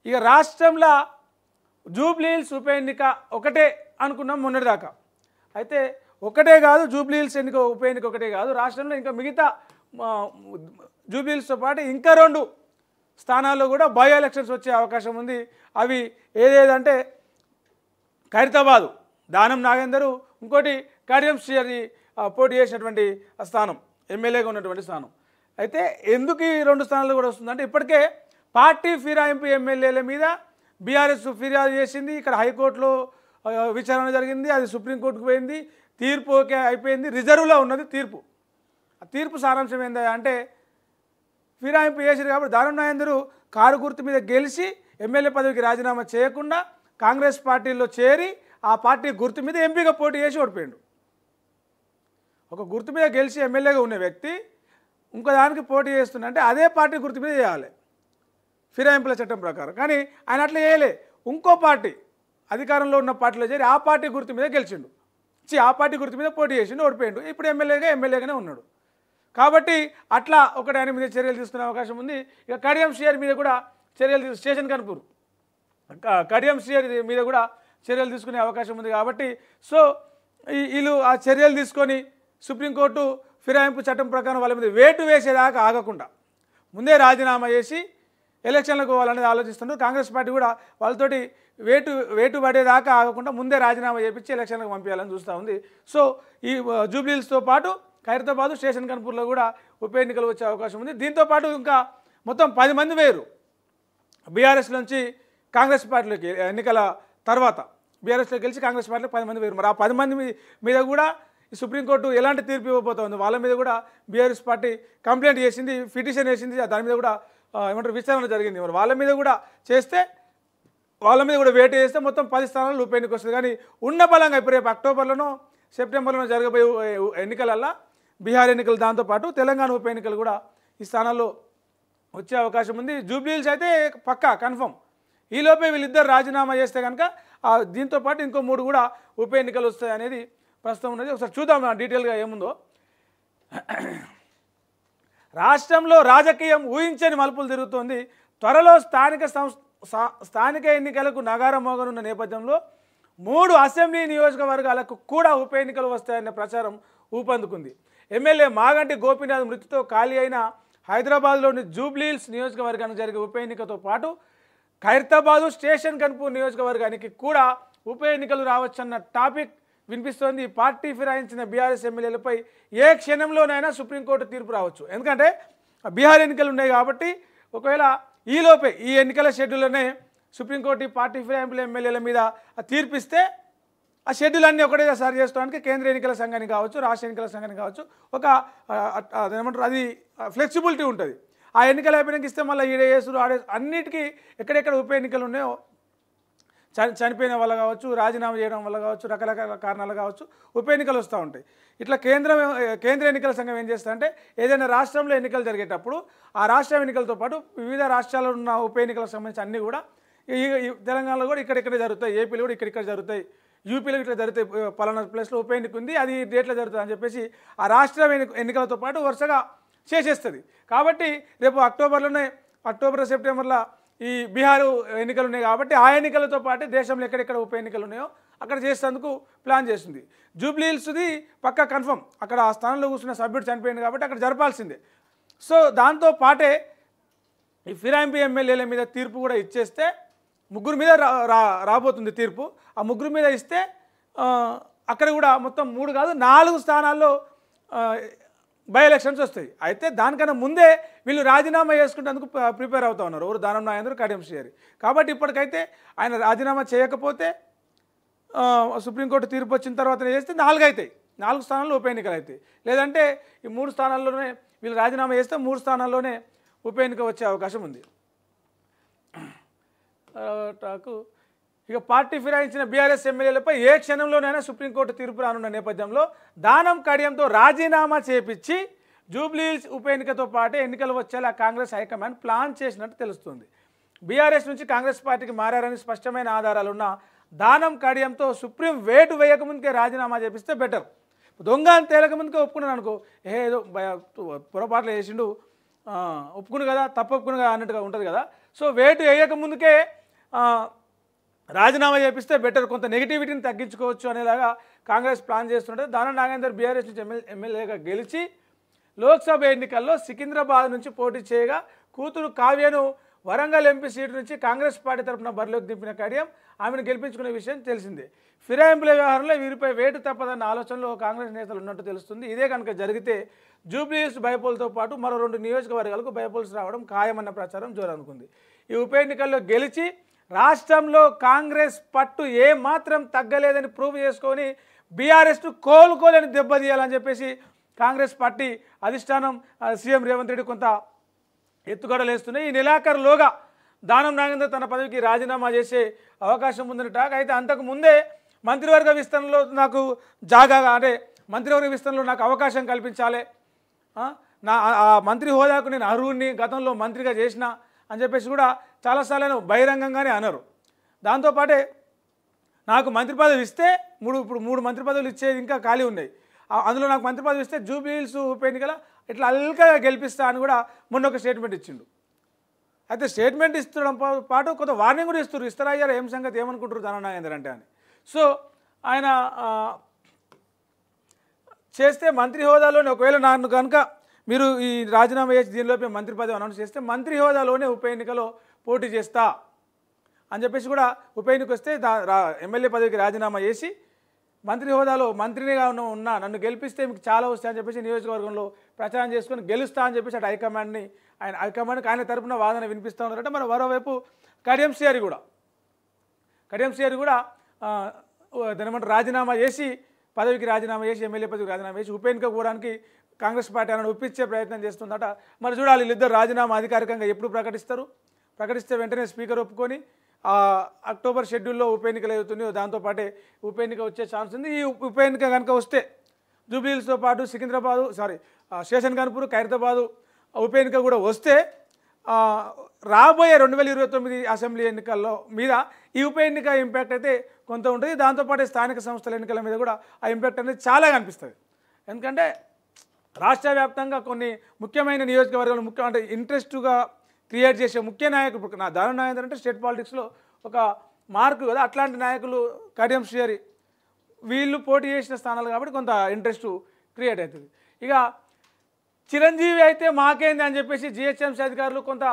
ఇక రాష్ట్రంలో జూబ్లీహిల్స్ ఉప ఎన్నిక ఒకటే అనుకున్నాం మొన్నటిదాకా. అయితే ఒకటే కాదు, జూబ్లీహిల్స్ ఉప ఎన్నిక ఒకటే కాదు, రాష్ట్రంలో ఇంకా మిగతా జూబ్లీహిల్స్తో పాటు ఇంకా 2 స్థానాల్లో కూడా బై ఎలక్షన్స్ వచ్చే అవకాశం ఉంది. అవి ఏదేదంటే ఖైరతాబాదు దానం నాగేందరు, ఇంకోటి కడియం శ్రీహరి పోటీ చేసినటువంటి స్థానం, ఎమ్మెల్యేగా ఉన్నటువంటి స్థానం. అయితే ఎందుకు ఈ 2 స్థానాలు కూడా వస్తుందంటే ఇప్పటికే పార్టీ ఫిరాయింపు ఎమ్మెల్యేల మీద బీఆర్ఎస్ ఫిర్యాదు చేసింది. ఇక్కడ హైకోర్టులో విచారణ జరిగింది, అది సుప్రీంకోర్టుకు పోయింది, తీర్పు ఓకే అయిపోయింది, రిజర్వ్లో ఉన్నది తీర్పు. ఆ తీర్పు సారాంశం ఏందా అంటే ఫిరాయింపు చేసారు కాబట్టి దానం నాగేందరు కారు గుర్తు మీద గెలిచి ఎమ్మెల్యే పదవికి రాజీనామా చేయకుండా కాంగ్రెస్ పార్టీలో చేరి ఆ పార్టీ గుర్తు మీద ఎంపీగా పోటీ చేసి ఓడిపోయాడు. ఒక గుర్తు మీద గెలిచి ఎమ్మెల్యేగా ఉన్న వ్యక్తి ఇంకో దానికి పోటీ చేస్తుందంటే అదే పార్టీ గుర్తు మీద చేయాలి ఫిరాయింపుల చట్టం ప్రకారం. కానీ ఆయన అట్లా చేయలే, ఇంకో పార్టీ అధికారంలో ఉన్న పార్టీలో చేరి ఆ పార్టీ గుర్తు మీద గెలిచిండు, ఆ పార్టీ గుర్తు మీద పోటీ చేసిండు, ఓడిపోయాడు. ఇప్పుడు ఎమ్మెల్యేగానే ఉన్నాడు. కాబట్టి అట్లా ఒకటి ఆయన మీద చర్యలు తీసుకునే అవకాశం ఉంది. ఇక కడియం శ్రీహరి మీద కూడా చర్యలు స్టేషన్ కనుపూర్ కడియం శ్రీహరి మీద కూడా చర్యలు తీసుకునే అవకాశం ఉంది. కాబట్టి సో వీళ్ళు ఆ చర్యలు తీసుకొని సుప్రీంకోర్టు ఫిరాయింపు చట్టం ప్రకారం వాళ్ళ మీద వేటు వేసేదాకా ఆగకుండా ముందే రాజీనామా చేసి ఎలక్షన్లకు పోవాలనేది ఆలోచిస్తున్నారు. కాంగ్రెస్ పార్టీ కూడా వాళ్ళతోటి వేటు పడేదాకా ఆగకుండా ముందే రాజీనామా చేయించి ఎలక్షన్లకు పంపించాలని చూస్తూ ఉంది. సో ఈ జూబ్లీహిల్స్తో పాటు ఖైరతాబాదు స్టేషన్ కనుపూర్లో కూడా ఉప ఎన్నికలు వచ్చే అవకాశం ఉంది. దీంతోపాటు ఇంకా మొత్తం 10 మంది వేరు బీఆర్ఎస్ నుంచి కాంగ్రెస్ పార్టీలోకి ఎన్నికల తర్వాత బీఆర్ఎస్లో గెలిచి కాంగ్రెస్ పార్టీలో 10 మంది వేరు. మరి ఆ 10 మంది మీద కూడా ఈ సుప్రీంకోర్టు ఎలాంటి తీర్పు ఇవ్వబోతోంది, వాళ్ళ మీద కూడా బీఆర్ఎస్ పార్టీ కంప్లైంట్ చేసింది, పిటిషన్ వేసింది, దాని మీద కూడా ఏమంటారు విచారణ జరిగింది. మరి వాళ్ళ మీద కూడా వేటు చేస్తే మొత్తం 10 స్థానాలు ఉప ఎన్నిక వస్తుంది. కానీ ఉన్న బలంగా ఇప్పుడు రేపు అక్టోబర్లోనో సెప్టెంబర్లోనో జరగబోయే ఎన్నికలల్లో బీహార్ ఎన్నికలు దాంతోపాటు తెలంగాణ ఉప ఎన్నికలు కూడా ఈ స్థానాల్లో వచ్చే అవకాశం ఉంది. జూబ్లీహిల్స్ అయితే పక్కా కన్ఫర్మ్. ఈలోపే వీళ్ళిద్దరు రాజీనామా చేస్తే కనుక దీంతోపాటు ఇంకో 3 కూడా ఉప ఎన్నికలు వస్తాయి అనేది ప్రస్తుతం ఉన్నది. ఒకసారి చూద్దాం డీటెయిల్గా ఏముందో. రాష్ట్రంలో రాజకీయం ఊహించని మలుపులు తిరుగుతోంది. త్వరలో స్థానిక ఎన్నికలకు నగారం మోగనున్న నేపథ్యంలో 3 అసెంబ్లీ నియోజకవర్గాలకు కూడా ఉప ఎన్నికలు వస్తాయన్న ప్రచారం ఊపందుకుంది. ఎమ్మెల్యే మాగంటి గోపీనాథ్ మృతితో ఖాళీ అయిన హైదరాబాద్లోని జూబ్లీహిల్స్ నియోజకవర్గానికి జరిగే ఉప ఎన్నికతో పాటు ఖైరతాబాదు స్టేషన్ కనుపూర్ నియోజకవర్గానికి కూడా ఉప ఎన్నికలు రావచ్చన్న టాపిక్ వినిపిస్తోంది. పార్టీ ఫిరాయించిన బీఆర్ఎస్ ఎమ్మెల్యేలపై ఏ క్షణంలోనైనా సుప్రీంకోర్టు తీర్పు రావచ్చు. ఎందుకంటే బీహార్ ఎన్నికలు ఉన్నాయి కాబట్టి ఒకవేళ ఈలోపే ఈ ఎన్నికల షెడ్యూల్లోనే సుప్రీంకోర్టు పార్టీ ఫిరాయింపుల ఎమ్మెల్యేల మీద తీర్పిస్తే ఆ షెడ్యూల్ అన్నీ ఒకటేసారి చేసుకోవడానికి కేంద్ర ఎన్నికల సంఘానికి కావచ్చు, రాష్ట్ర ఎన్నికల సంఘానికి కావచ్చు ఒక అదేమంటారు అది ఫ్లెక్సిబిలిటీ ఉంటుంది. ఆ ఎన్నికలు అయిపోయినాక ఇస్తే మళ్ళీ ఈడేసులు అన్నిటికీ ఎక్కడెక్కడ ఉప ఎన్నికలు ఉన్నాయో చనిపోయిన వల్ల కావచ్చు, రాజీనామా చేయడం వల్ల కావచ్చు, రకరకాల కారణాలు కావచ్చు ఉప ఎన్నికలు వస్తూ ఉంటాయి. ఇట్లా కేంద్ర ఎన్నికల సంఘం ఏం చేస్తుందంటే ఏదైనా రాష్ట్రంలో ఎన్నికలు జరిగేటప్పుడు ఆ రాష్ట్ర ఎన్నికలతో పాటు వివిధ రాష్ట్రాల్లో ఉన్న ఉప ఎన్నికలకు సంబంధించి అన్నీ కూడా తెలంగాణలో కూడా ఇక్కడిక్కడే జరుగుతాయి, ఏపీలో కూడా ఇక్కడిక్కడ జరుగుతాయి, యూపీలో ఇట్లా జరుగుతాయి, పలానా ప్లేస్లో ఉప ఎన్నిక ఉంది, అది డేట్లో జరుగుతుంది అని చెప్పేసి ఆ రాష్ట్ర ఎన్నికలతో పాటు వరుసగా చేసేస్తుంది. కాబట్టి రేపు అక్టోబర్ సెప్టెంబర్లో ఈ బీహారు ఎన్నికలు ఉన్నాయి కాబట్టి ఆ ఎన్నికలతో పాటు దేశంలో ఎక్కడెక్కడ ఉప ఎన్నికలు ఉన్నాయో అక్కడ చేసేందుకు ప్లాన్ చేస్తుంది. జూబ్లీహిల్స్ది పక్కా కన్ఫర్మ్, అక్కడ ఆ స్థానంలో కూర్చున్న సభ్యుడు చనిపోయింది కాబట్టి అక్కడ జరపాల్సిందే. సో దాంతో పాటే ఈ ఫిరాయింపు ఎమ్మెల్యేల మీద తీర్పు కూడా ఇచ్చేస్తే 3 మీద రాబోతుంది తీర్పు. ఆ 3 మీద ఇస్తే అక్కడ కూడా మొత్తం 3 కాదు 4 స్థానాల్లో బై ఎలక్షన్స్ వస్తాయి. అయితే దానికన్నా ముందే వీళ్ళు రాజీనామా చేసుకుంటేందుకు ప్రిపేర్ అవుతూ ఉన్నారు. ఎవరు దానం నాగేందర్, కడియం శ్రీహరి. కాబట్టి ఇప్పటికైతే ఆయన రాజీనామా చేయకపోతే సుప్రీంకోర్టు తీర్పు వచ్చిన తర్వాతనే చేస్తే 4 అవుతాయి, 4 స్థానాల్లో ఉప ఎన్నికలు అవుతాయి. లేదంటే ఈ 3 స్థానాల్లోనే వీళ్ళు రాజీనామా చేస్తే 3 స్థానాల్లోనే ఉప ఎన్నిక వచ్చే అవకాశం ఉంది. ఇక పార్టీ ఫిరాయించిన బీఆర్ఎస్ ఎమ్మెల్యేలపై ఏ క్షణంలోనైనా సుప్రీంకోర్టు తీర్పు రానున్న నేపథ్యంలో దానం కడియంతో రాజీనామా చేపించి జూబ్లీహిల్స్ ఉప ఎన్నికతో పాటు ఎన్నికలు వచ్చేలా కాంగ్రెస్ హైకమాండ్ ప్లాన్ చేసినట్టు తెలుస్తుంది. బీఆర్ఎస్ నుంచి కాంగ్రెస్ పార్టీకి మారారని స్పష్టమైన ఆధారాలున్న దానం కడియంతో సుప్రీం వేటు వేయకముందుకే రాజీనామా చేపిస్తే బెటర్. దొంగ అని తేలకముందుకే ఒప్పుకున్నాను అనుకో, ఏదో పొరపాట్లు చేసిండు ఒప్పుకును కదా, తప్పు ఒప్పుకును కదా అన్నట్టుగా ఉంటుంది కదా. సో వేటు వేయక ముందుకే రాజీనామా చేపిస్తే బెటర్, కొంత నెగిటివిటీని తగ్గించుకోవచ్చు అనేలాగా కాంగ్రెస్ ప్లాన్ చేస్తుంటే దానం నాగేందర్ బీఆర్ఎస్ నుంచి ఎమ్మెల్యేగా గెలిచి లోక్సభ ఎన్నికల్లో సికింద్రాబాద్ నుంచి పోటీ చేయగా కూతురు కావ్యను వరంగల్ ఎంపీ సీటు నుంచి కాంగ్రెస్ పార్టీ తరఫున బరిలోకి దింపిన కడియం ఆమెను గెలిపించుకునే విషయం తెలిసిందే. ఫిరాయింపుల వ్యవహారంలో వీరిపై వేటు తప్పదన్న ఆలోచనలో కాంగ్రెస్ నేతలు ఉన్నట్టు తెలుస్తుంది. ఇదే కనుక జరిగితే జూబ్లీహిల్స్ బైపోల్తో పాటు మరో 2 నియోజకవర్గాలకు బైపోల్స్ రావడం ఖాయమన్న ప్రచారం జోరనుకుంది. ఈ ఉప ఎన్నికల్లో గెలిచి రాష్ట్రంలో కాంగ్రెస్ పట్టు ఏమాత్రం తగ్గలేదని ప్రూవ్ చేసుకొని బీఆర్ఎస్ను కోలుకోలేని దెబ్బతీయాలని చెప్పేసి కాంగ్రెస్ పార్టీ అధిష్టానం సీఎం రేవంత్ రెడ్డి కొంత ఎత్తుగడలేస్తున్నాయి. ఈ నెలాఖరులోగా దానం నాగేందర్ తన పదవికి రాజీనామా చేసే అవకాశం ఉందని టాక్. అయితే అంతకు ముందే మంత్రివర్గ విస్తరణలో నాకు అంటే మంత్రివర్గ విస్తరణలో నాకు అవకాశం కల్పించాలి, నా మంత్రి హోదాకు నేను అర్హుడిని, గతంలో మంత్రిగా చేసిన అని చెప్పేసి కూడా చాలాసార్లు బహిరంగంగానే అన్నారు. దాంతోపాటే నాకు మంత్రి పదవి ఇస్తే ఇప్పుడు 3 మంత్రి పదవులు ఇచ్చేది ఇంకా ఖాళీ ఉన్నాయి, అందులో నాకు మంత్రి పదవి ఇస్తే జూబ్లీహిల్స్ ఉప ఎన్నికల ఇట్లా అల్కగా గెలిపిస్తా అని కూడా మొన్న ఒక స్టేట్మెంట్ ఇచ్చిండు. అయితే స్టేట్మెంట్ ఇస్తడం పాటు కొంత వార్నింగ్ కూడా ఇస్తారయ్యారు, ఏం సంగతి ఏమనుకుంటారు దానం నాగేందర్ అంటే అని. సో ఆయన చేస్తే మంత్రి హోదాలోనే ఒకవేళ నన్ను కనుక మీరు ఈ రాజీనామా చేసి దీనిలోపే మంత్రి పదవి అనౌన్స్ చేస్తే మంత్రి హోదాలోనే ఉప ఎన్నికలో పోటీ చేస్తా అని చెప్పేసి కూడా ఉప ఎన్నిక వస్తే ఎమ్మెల్యే పదవికి రాజీనామా చేసి మంత్రి హోదాలో మంత్రినిగా ఉన్నా నన్ను గెలిపిస్తే మీకు చాలా వస్తాయని చెప్పేసి నియోజకవర్గంలో ప్రచారం చేసుకొని గెలుస్తా అని చెప్పేసి అటు హైకమాండ్కి ఆయన తరపున వాదన వినిపిస్తూ ఉన్నారంటే. మరి మరోవైపు కడియం శ్రీహరి కూడా దానిమంటారు రాజీనామా చేసి పదవికి రాజీనామా చేసి ఎమ్మెల్యే పదవికి రాజీనామా చేసి ఉప ఎన్నిక పోవడానికి కాంగ్రెస్ పార్టీ అన్న ఒప్పించే ప్రయత్నం చేస్తుందట. మరి చూడాలి వీళ్ళిద్దరు రాజీనామా అధికారికంగా ఎప్పుడు ప్రకటిస్తే వెంటనే స్పీకర్ ఒప్పుకొని అక్టోబర్ షెడ్యూల్లో ఉప ఎన్నికలు అవుతున్నాయో దాంతోపాటే ఉప ఎన్నిక వచ్చే ఛాన్స్ ఉంది. ఈ ఉప ఎన్నిక కనుక వస్తే జూబ్లీహిల్స్తో పాటు స్టేషన్ గన్పూర్, ఖైరతాబాదు ఉప ఎన్నిక కూడా వస్తే రాబోయే 2029 అసెంబ్లీ ఎన్నికల్లో మీద ఈ ఉప ఎన్నిక ఇంపాక్ట్ అయితే కొంత ఉంటుంది. దాంతోపాటు స్థానిక సంస్థల ఎన్నికల మీద కూడా ఆ ఇంపాక్ట్ అనేది చాలా కనిపిస్తుంది. ఎందుకంటే రాష్ట్ర వ్యాప్తంగా కొన్ని ముఖ్యమైన నియోజకవర్గాలు అంటే ఇంట్రెస్ట్గా క్రియేట్ చేసే ముఖ్య నాయకులు దానం నాగేందర్ అంటే స్టేట్ పాలిటిక్స్లో ఒక మార్కు కదా, అట్లాంటి నాయకులు కడియం శ్రీహరి వీళ్ళు పోటీ చేసిన స్థానాలు కాబట్టి కొంత ఇంట్రెస్ట్ క్రియేట్ అవుతుంది. ఇక చిరంజీవి అయితే మాకేంది అని చెప్పేసి జిహెచ్ఎంసీ అధికారులు కొంత